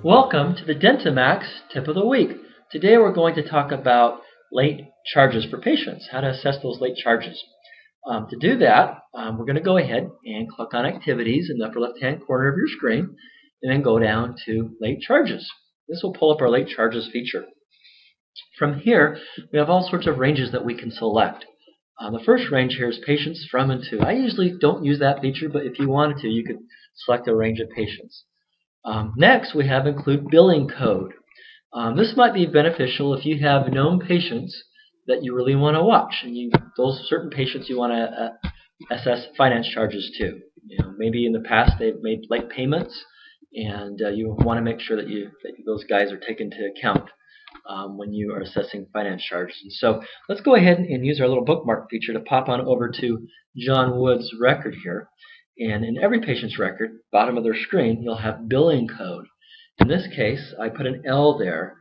Welcome to the DentiMax Tip of the Week. Today we're going to talk about late charges for patients, how to assess those late charges. To do that, we're going to go ahead and click on Activities in the upper left-hand corner of your screen, and then go down to Late Charges. This will pull up our Late Charges feature. From here, we have all sorts of ranges that we can select. The first range here is patients from and to. I usually don't use that feature, but if you wanted to, you could select a range of patients. Next, we have Include Billing Code. This might be beneficial if you have known patients that you really want to watch, and those certain patients you want to assess finance charges to. Maybe in the past they've made late payments, and you want to make sure that those guys are taken into account when you are assessing finance charges. And so let's go ahead and use our little bookmark feature to pop on over to John Wood's record here. And in every patient's record, bottom of their screen, you'll have billing code. In this case, I put an L there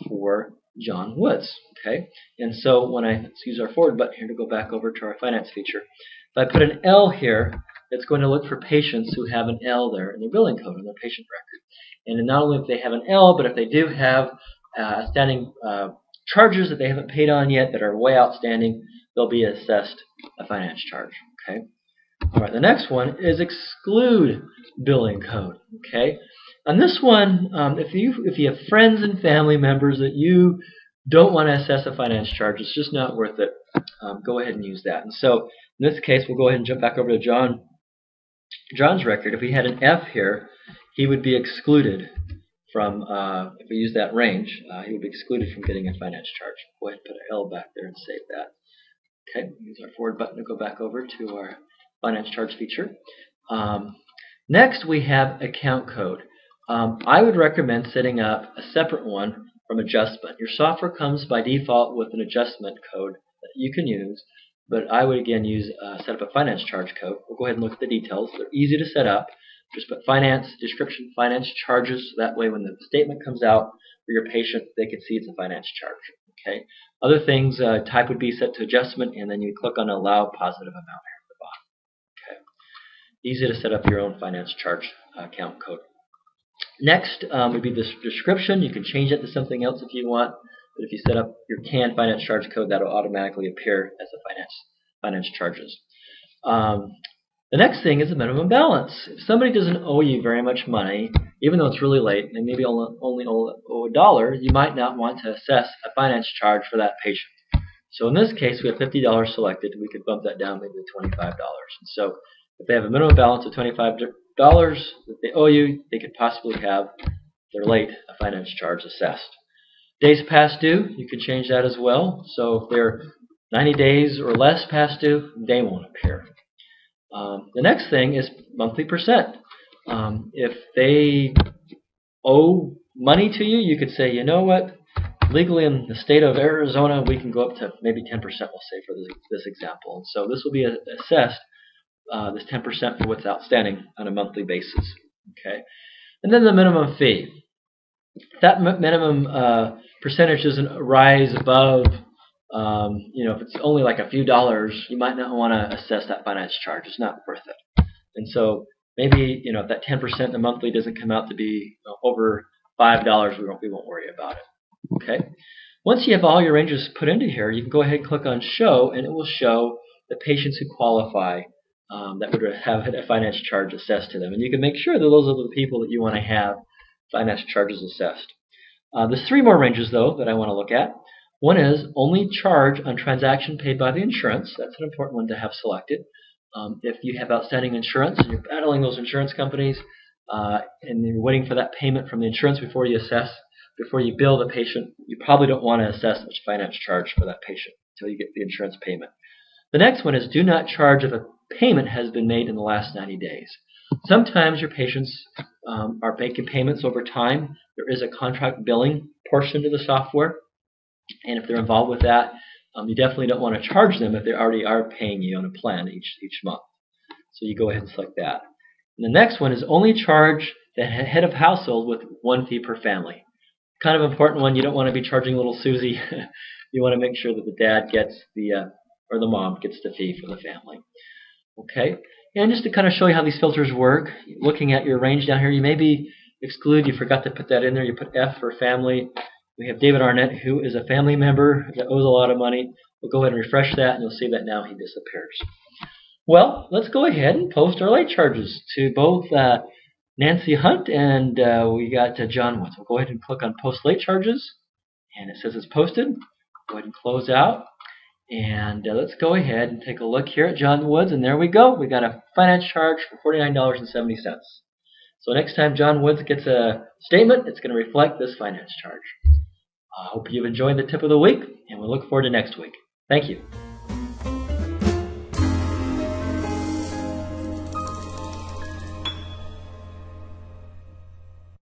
for John Woods. Okay, and so let's use our forward button here to go back over to our finance feature. If I put an L here, it's going to look for patients who have an L there in their billing code in their patient record. And not only if they have an L, but if they do have outstanding charges that they haven't paid on yet that are way outstanding, they'll be assessed a finance charge. Okay. All right, the next one is Exclude Billing Code. Okay, on this one, if you have friends and family members that you don't want to assess a finance charge, it's just not worth it. Go ahead and use that. And so in this case, we'll go ahead and jump back over to John's record. If we had an F here, he would be excluded from. If we use that range, he would be excluded from getting a finance charge. Go ahead and put an L back there and save that. Okay, use our forward button to go back over to our finance charge feature. Next, we have account code. I would recommend setting up a separate one from adjustment. Your software comes by default with an adjustment code that you can use, but I would again set up a finance charge code. We'll go ahead and look at the details. They're easy to set up. Just put finance description, finance charges. That way, when the statement comes out for your patient, they can see it's a finance charge. Okay. Other things, type would be set to adjustment, and then you click on Allow Positive Amount here. Easy to set up your own finance charge account code. Next would be the description. You can change it to something else if you want, but if you set up your canned finance charge code, that will automatically appear as the finance charges. The next thing is the minimum balance. If somebody doesn't owe you very much money, even though it's really late, and maybe only owe $1, you might not want to assess a finance charge for that patient. So in this case, we have $50 selected. We could bump that down maybe to $25. And so if they have a minimum balance of $25 that they owe you, they could possibly have their late a finance charge assessed. Days past due, you can change that as well. So if they're 90 days or less past due, they won't appear. The next thing is monthly percent. If they owe money to you, you could say, you know what, legally in the state of Arizona, we can go up to maybe 10%, we'll say, for this example. And so this will be assessed, this 10% for what's outstanding on a monthly basis. Okay, and then the minimum fee. If that minimum percentage doesn't rise above, if it's only like a few dollars, you might not want to assess that finance charge. It's not worth it. And so maybe if that 10% in the monthly doesn't come out to be over $5, we won't worry about it. Okay. Once you have all your ranges put into here, you can go ahead and click on Show, and it will show the patients who qualify that would have a finance charge assessed to them. And you can make sure that those are the people that you want to have finance charges assessed. There's 3 more ranges, though, that I want to look at. One is only charge on transaction paid by the insurance. That's an important one to have selected. If you have outstanding insurance and you're battling those insurance companies and you're waiting for that payment from the insurance before you bill the patient, you probably don't want to assess much finance charge for that patient until you get the insurance payment. The next one is do not charge if a payment has been made in the last 90 days. Sometimes your patients are making payments over time. There is a contract billing portion to the software, and if they're involved with that, you definitely don't want to charge them if they already are paying you on a plan each month. So you go ahead and select that. And the next one is only charge the head of household with 1 fee per family. Kind of important one. You don't want to be charging little Susie. You want to make sure that the dad gets or the mom gets the fee for the family. Okay, and just to kind of show you how these filters work, looking at your range down here, you may be exclude, you forgot to put that in there. You put F for family. We have David Arnett, who is a family member that owes a lot of money. We'll go ahead and refresh that, and you'll see that now he disappears. Well, let's go ahead and post our late charges to both Nancy Hunt and we got John Woods. We'll go ahead and click on Post Late Charges, and it says it's posted. Go ahead and close out. And let's go ahead and take a look here at John Woods, and there we go. We got a finance charge for $49.70. So next time John Woods gets a statement, it's going to reflect this finance charge. I hope you've enjoyed the tip of the week, and we look forward to next week. Thank you.